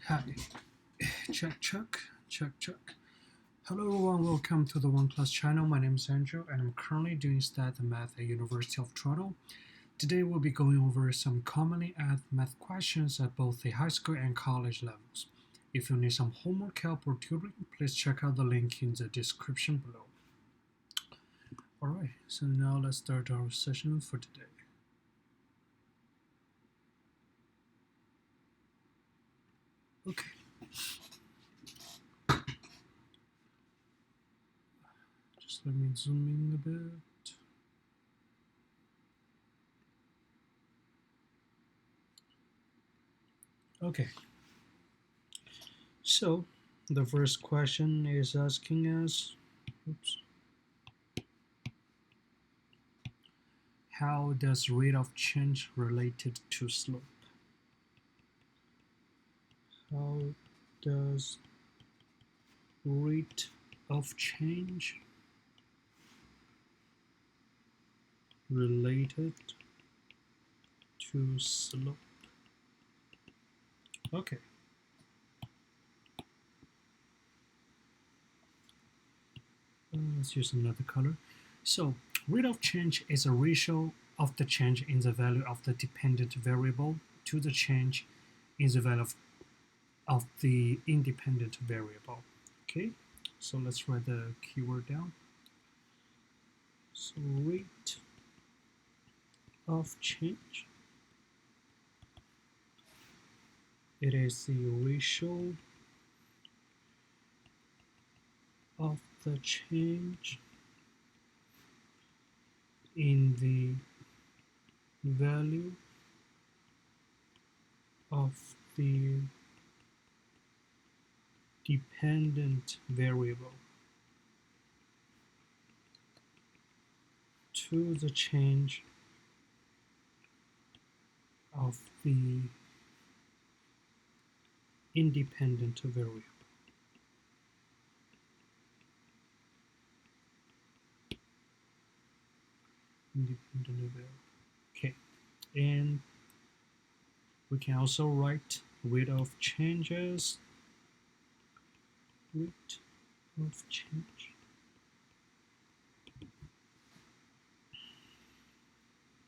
Hi. Check, check, check, check. Hello everyone, welcome to the OneClass channel. My name is Andrew and I'm currently doing stat and math at University of Toronto. Today we'll be going over some commonly asked math questions at both the high school and college levels. If you need some homework help or tutoring, please check out the link in the description below. Alright, so now let's start our session for today. Okay. Just let me zoom in a bit. Okay. So the first question is asking us, how does rate of change related to slope? How does rate of change related to slope? Okay. Let's use another color. So rate of change is a ratio of the change in the value of the dependent variable to the change in the value of the independent variable. Okay, so let's write the keyword down. So rate of change, it is the ratio of the change in the value of the dependent variable to the change of the independent variable. Okay, and we can also write rate of changes, rate of change,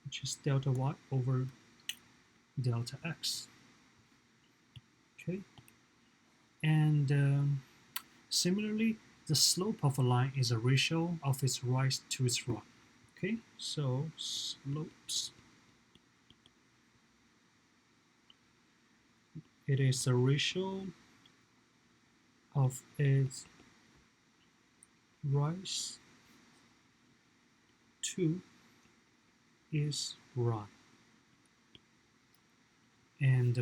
which is delta y over delta x. Okay, and similarly, the slope of a line is a ratio of its rise to its run. Okay, so slopes, it is a ratio of its rise to its run. And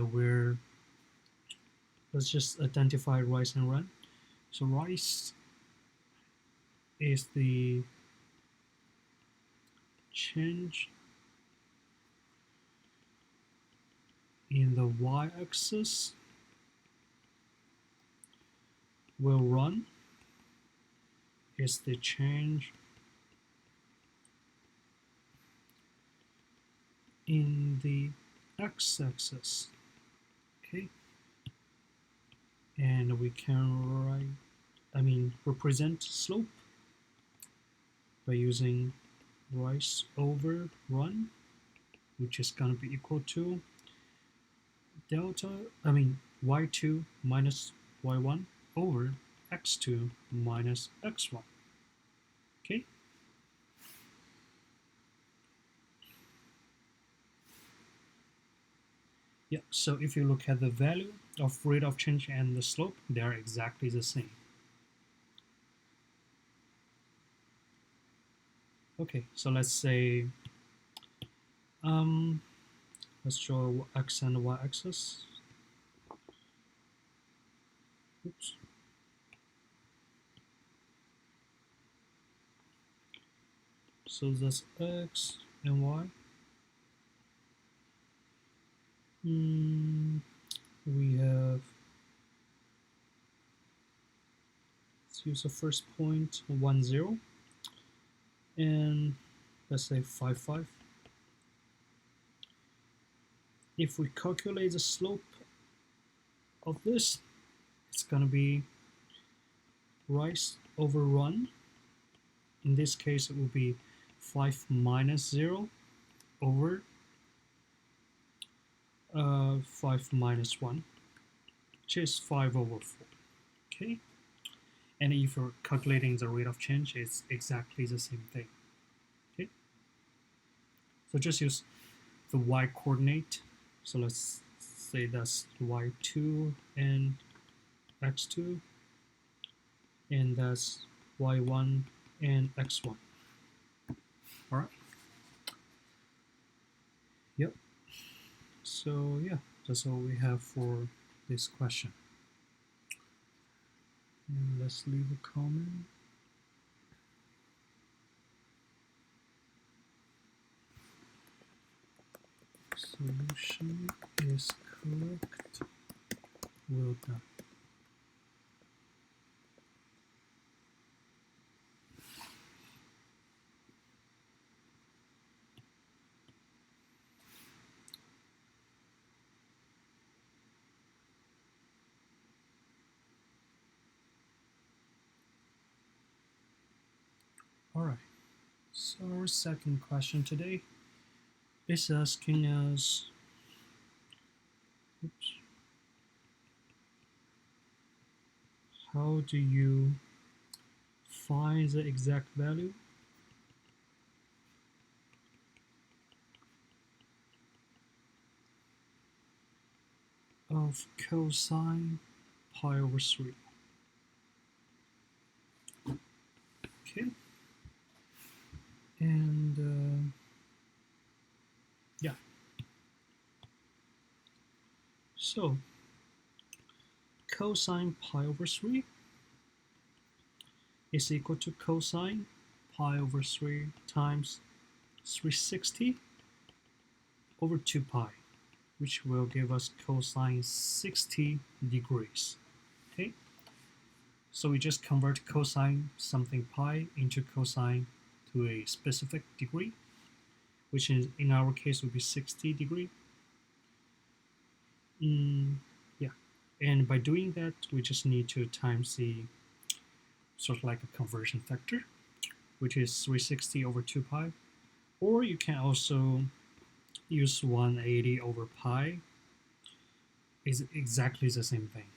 let's just identify rise and run. So rise is the change in the y-axis, will run is the change in the x-axis. Okay, and we can represent slope by using rise over run, which is going to be equal to y2 minus y1 over x2 minus x1. Okay, yeah, so if you look at the value of rate of change and the slope, they are exactly the same. Okay, so let's say let's draw x and y axis. Oops. So that's x and y. We have, let's use the first point 1 0 and let's say 5 5. If we calculate the slope of this, it's going to be right over 1. In this case, it will be 5 minus 0 over 5 minus 1, which is 5 over 4. Okay, and if you're calculating the rate of change, it's exactly the same thing. Okay, so just use the y coordinate. So let's say that's y2 and x2, and that's y1 and x1. All right. Yep. So yeah, that's all we have for this question. And let's leave a comment. Solution is correct. Well done. All right. So our second question today is asking us, oops, how do you find the exact value of cosine pi over 3? Okay. And yeah. So cosine pi over 3 is equal to cosine pi over 3 times 360 over 2 pi, which will give us cosine 60 degrees. Okay, so we just convert cosine something pi into cosine to a specific degree, which is in our case would be 60 degree. Yeah, and by doing that, we just need to times the sort of like a conversion factor, which is 360 over 2 pi, or you can also use 180 over pi. Is exactly the same thing.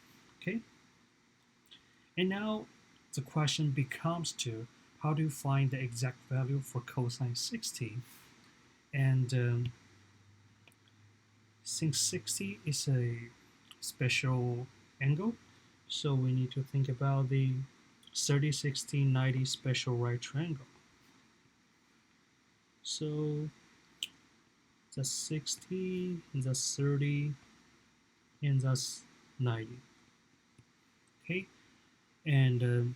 Okay, and now the question becomes to how do you find the exact value for cosine 60? And since 60 is a special angle, so we need to think about the 30, 60, 90 special right triangle. So that's 60, that's 30, and that's 90. Okay, and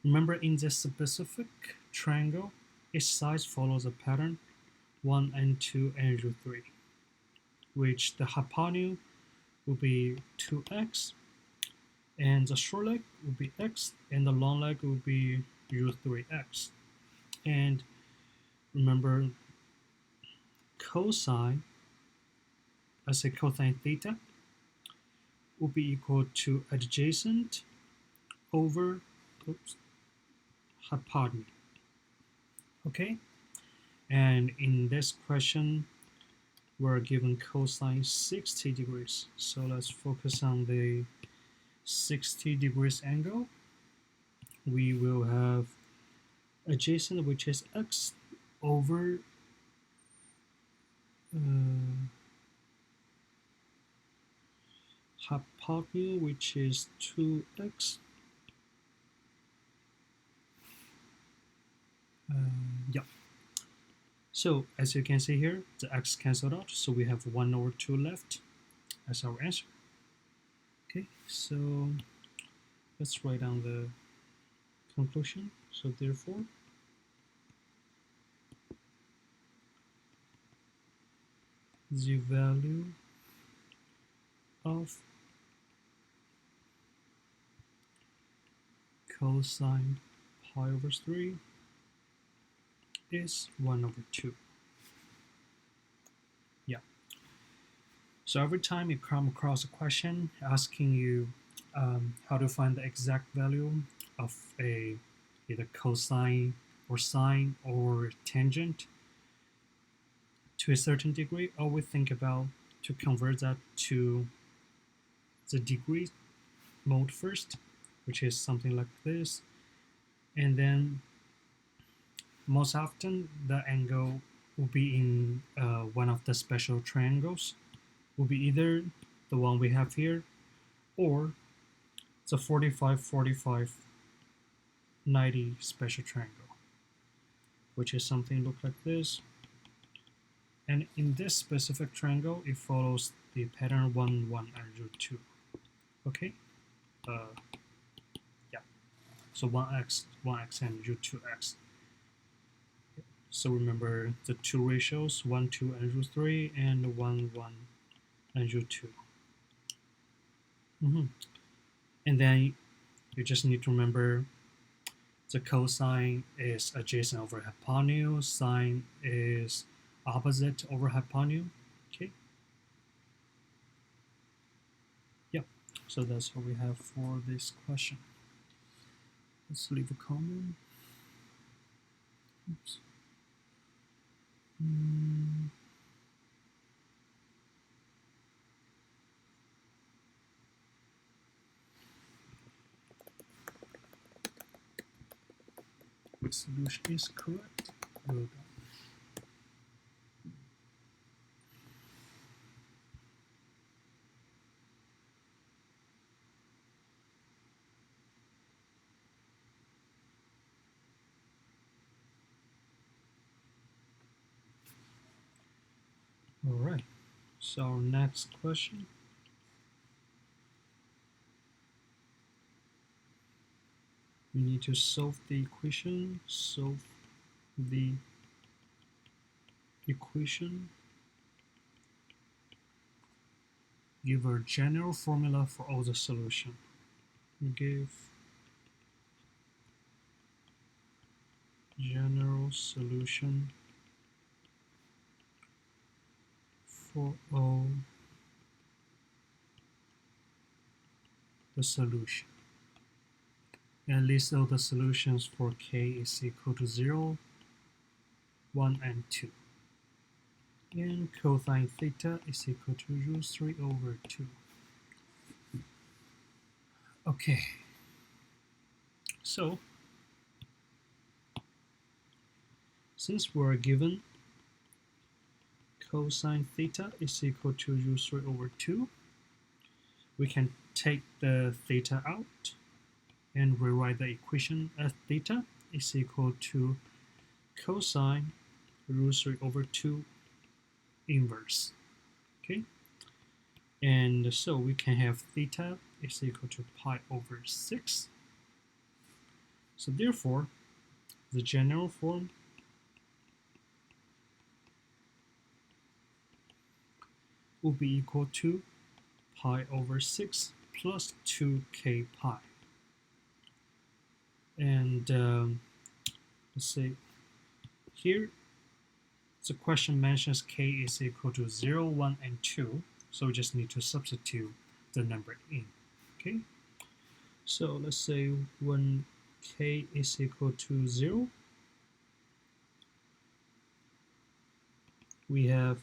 remember in this specific triangle, its size follows a pattern 1 and 2 and root 3, which the hypotenuse will be 2x, and the short leg will be x, and the long leg will be root 3x. And remember, cosine, I say cosine theta, will be equal to adjacent over hypotenuse. Okay, and in this question, we're given cosine 60 degrees. So let's focus on the 60 degrees angle. We will have adjacent, which is x, over hypotenuse, which is 2x. Yeah. So as you can see here, the x cancelled out, so we have 1 over 2 left as our answer. Okay, so let's write down the conclusion. So therefore, the value of cosine pi over 3 is 1 over 2. Yeah. So every time you come across a question asking you how to find the exact value of a either cosine or sine or tangent to a certain degree, always think about to convert that to the degree mode first, which is something like this, and then most often the angle will be in one of the special triangles, will be either the one we have here or the 45 45 90 special triangle, which is something look like this. And in this specific triangle, it follows the pattern 1 1 and root 2. Okay, yeah, so 1x and root 2x. So remember the two ratios 1 2 and root 3 and 1 1 and root 2. And then you just need to remember the cosine is adjacent over hypotenuse, sine is opposite over hypotenuse. Okay. Yep. So that's what we have for this question. Let's leave a comment. Oops. The solution is correct. Well done. All right. So our next question. We need to solve the equation. Solve the equation. Give a general formula for all the solution. Give general solution for all the solution. And list all the solutions for k is equal to 0, 1, and 2. And cosine theta is equal to root 3 over 2. Okay, so since we're given cosine theta is equal to root 3 over 2, we can take the theta out and rewrite the equation as theta is equal to cosine root 3 over 2 inverse. Okay, and so we can have theta is equal to pi over 6. So therefore, the general form will be equal to pi over 6 plus 2k pi. And let's say here the question mentions k is equal to 0, 1, and 2, so we just need to substitute the number in. Okay, so let's say when k is equal to 0, we have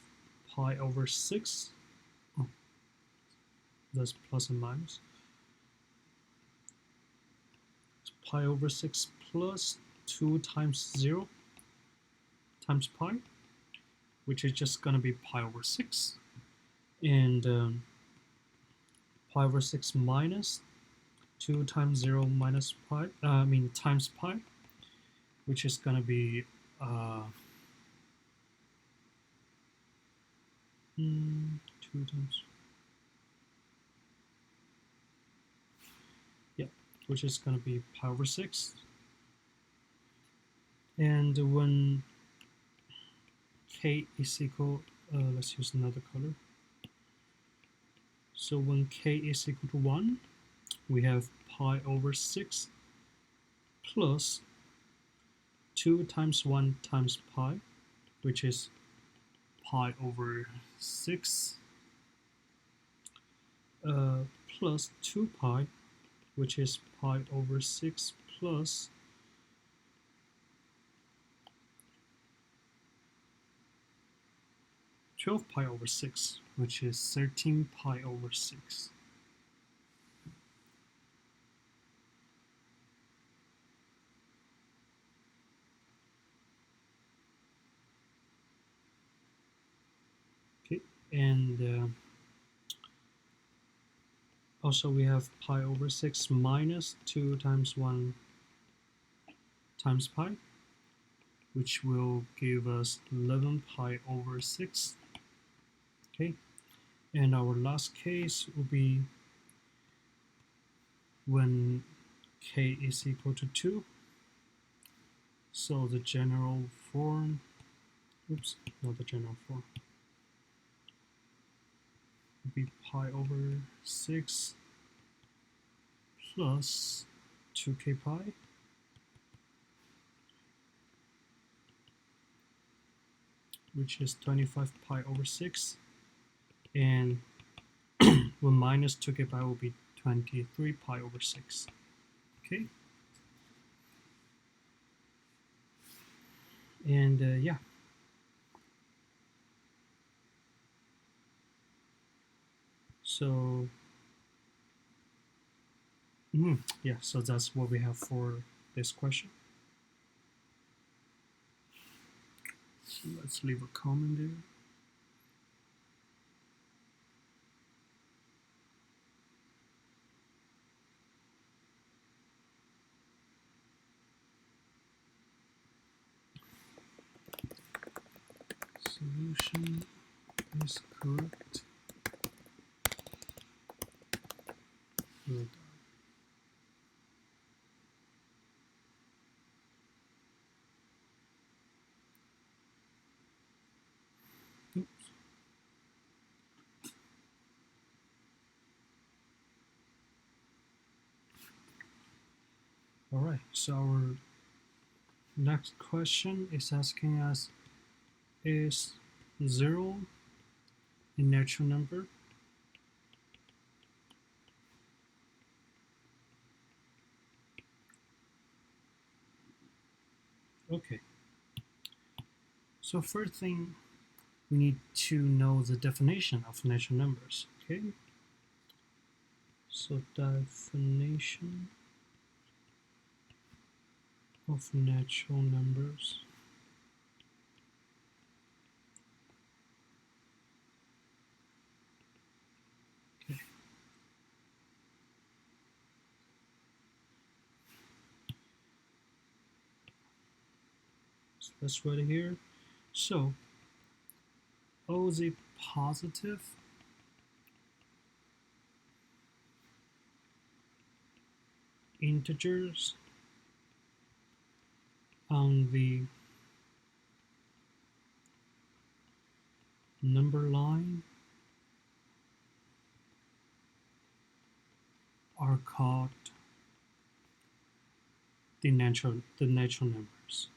pi over 6, that's plus and minus, pi over 6 plus 2 times 0 times pi, which is just going to be pi over 6, and pi over 6 minus 2 times 0 minus pi, times pi, which is going to be 2 times, which is going to be pi over 6. And when k is equal, let's use another color. So when k is equal to 1, we have pi over 6 plus 2 times 1 times pi, which is pi over 6 plus 2 pi, which is pi over 6 plus 12 pi over 6, which is 13 pi over 6. Okay, and also we have pi over 6 minus 2 times 1 times pi, which will give us 11 pi over 6. Okay, and our last case will be when k is equal to 2. So the general form, oops, not the general form, would be pi over 6 plus 2k pi, which is 25 pi over 6, and 1 minus 2k pi will be 23 pi over 6. Okay, and yeah, so yeah, so that's what we have for this question. So let's leave a comment there. Solution is correct. Well done. Oops. All right, so our next question is asking us, is 0 a natural number? Okay, so first thing, we need to know the definition of natural numbers. Okay, so definition of natural numbers. Okay, so let's write it here. So all the positive integers on the number line are called the natural numbers.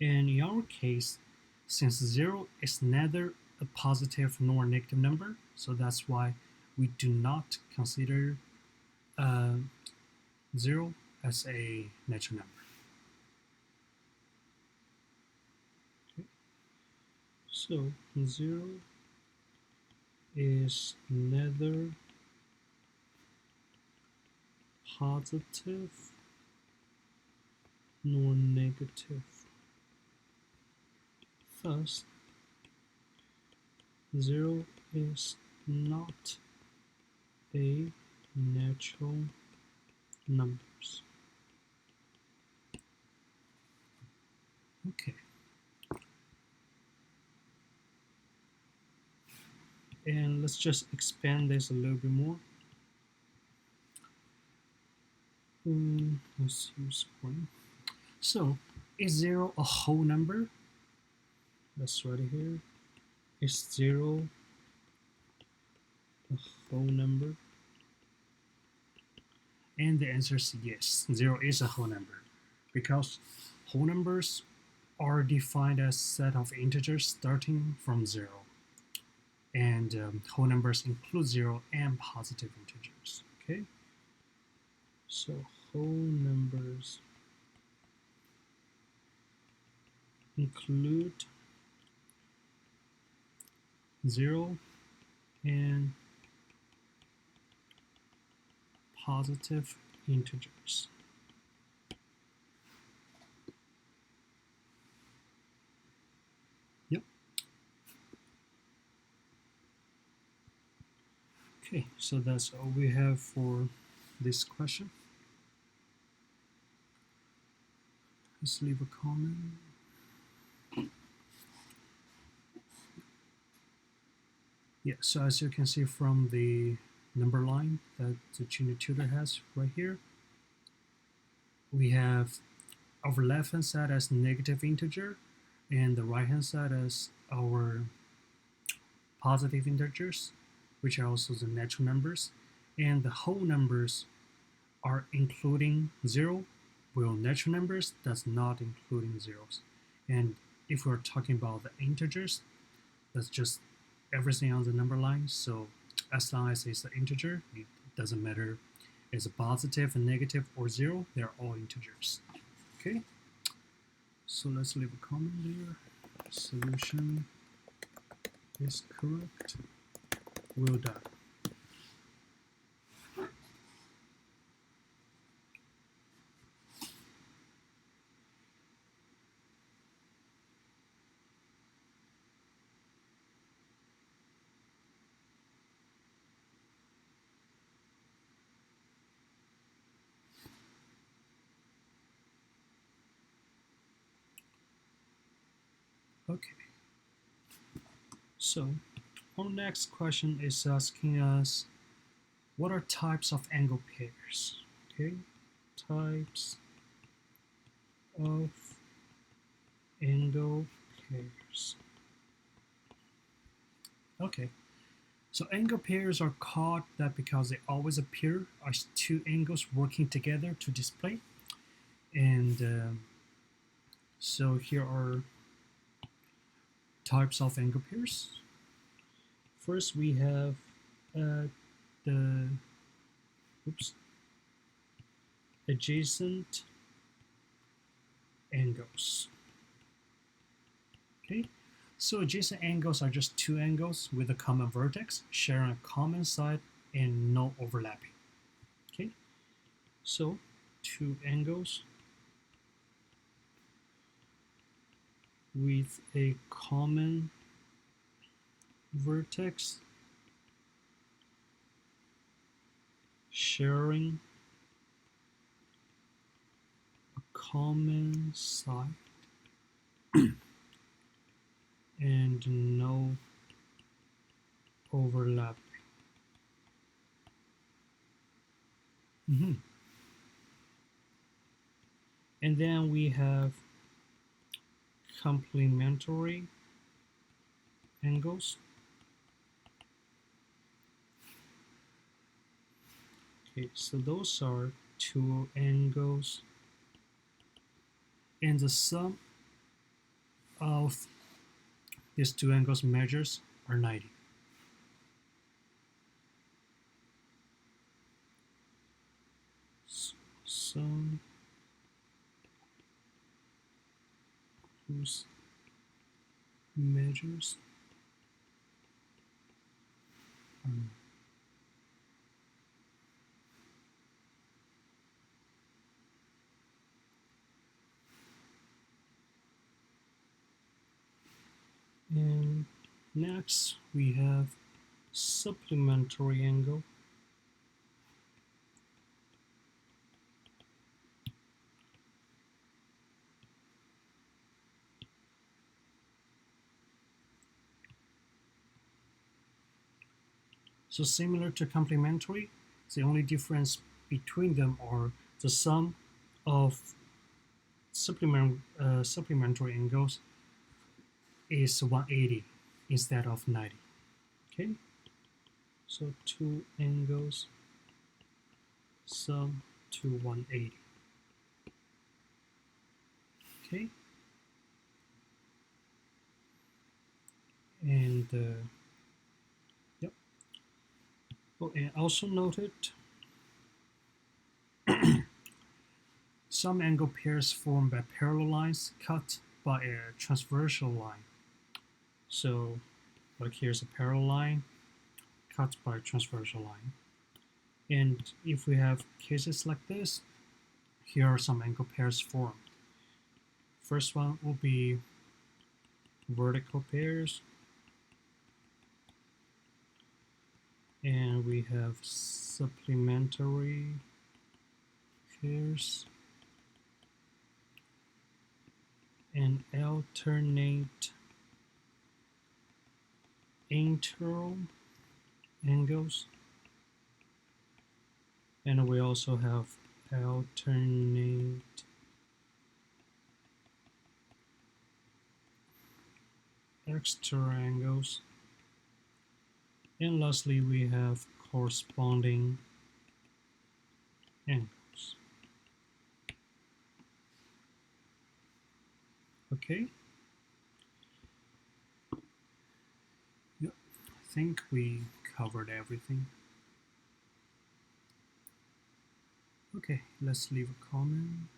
And in our case, since 0 is neither a positive nor a negative number, so that's why we do not consider 0 as a natural number. Okay. So 0 is neither positive nor negative. Thus, 0 is not a natural numbers. Okay. And let's just expand this a little bit more. Let's use one. So, is 0 a whole number? Let's write it here. Is 0 a whole number? And the answer is yes. 0 is a whole number, because Whole numbers are defined as set of integers starting from 0. And whole numbers include 0 and positive integers. Okay, so whole numbers include 0 and positive integers. Yep. Okay, so that's all we have for this question. Let's leave a comment. Yeah, so as you can see from the number line that the Janine The Tutor has right here, we have our left hand side as negative integer and the right hand side as our positive integers, which are also the natural numbers, and the whole numbers are including 0, while natural numbers does not including zeros. And if we're talking about the integers, that's just everything on the number line. So as long as it's an integer, it doesn't matter it's a positive, a negative, or 0, they're all integers. Okay, so let's leave a comment there. Solution is correct. Well done. Okay, so our next question is asking us what are types of angle pairs? Okay, types of angle pairs. Okay, so angle pairs are called that because they always appear as two angles working together to display. And so here are types of angle pairs. First, we have the adjacent angles. Okay, so adjacent angles are just two angles with a common vertex, sharing a common side and no overlapping. Okay, so two angles with a common vertex sharing a common side and no overlapping. And then we have complementary angles. Okay, so those are two angles, and the sum of these two angles measures are 90. Sum whose measures are 90. And next we have supplementary angle. So similar to complementary, the only difference between them are the sum of supplementary angles is 180 instead of 90. Okay, so two angles sum to 180. Okay, and yep. Oh, and also noted some angle pairs formed by parallel lines cut by a transversal line. So, like here's a parallel line cut by a transversal line. And if we have cases like this, here are some angle pairs formed. First one will be vertical pairs, and we have supplementary pairs and alternate internal angles, and we also have alternate extra angles, and lastly we have corresponding angles. Okay, yep. I think we covered everything. Okay, let's leave a comment.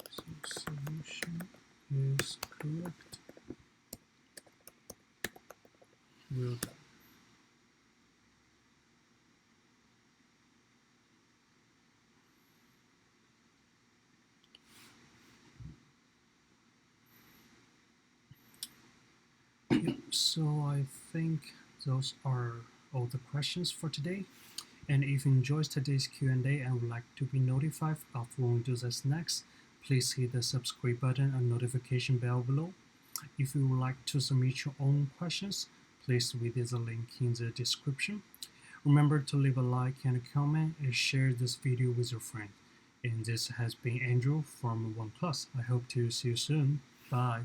So solution is correct. Well done. Yep, so I think those are all the questions for today. And if you enjoyed today's Q&A and would like to be notified of when we do this next, please hit the subscribe button and notification bell below. If you would like to submit your own questions, please visit the link in the description. Remember to leave a like and a comment and share this video with your friend. And this has been Andrew from OneClass. I hope to see you soon. Bye.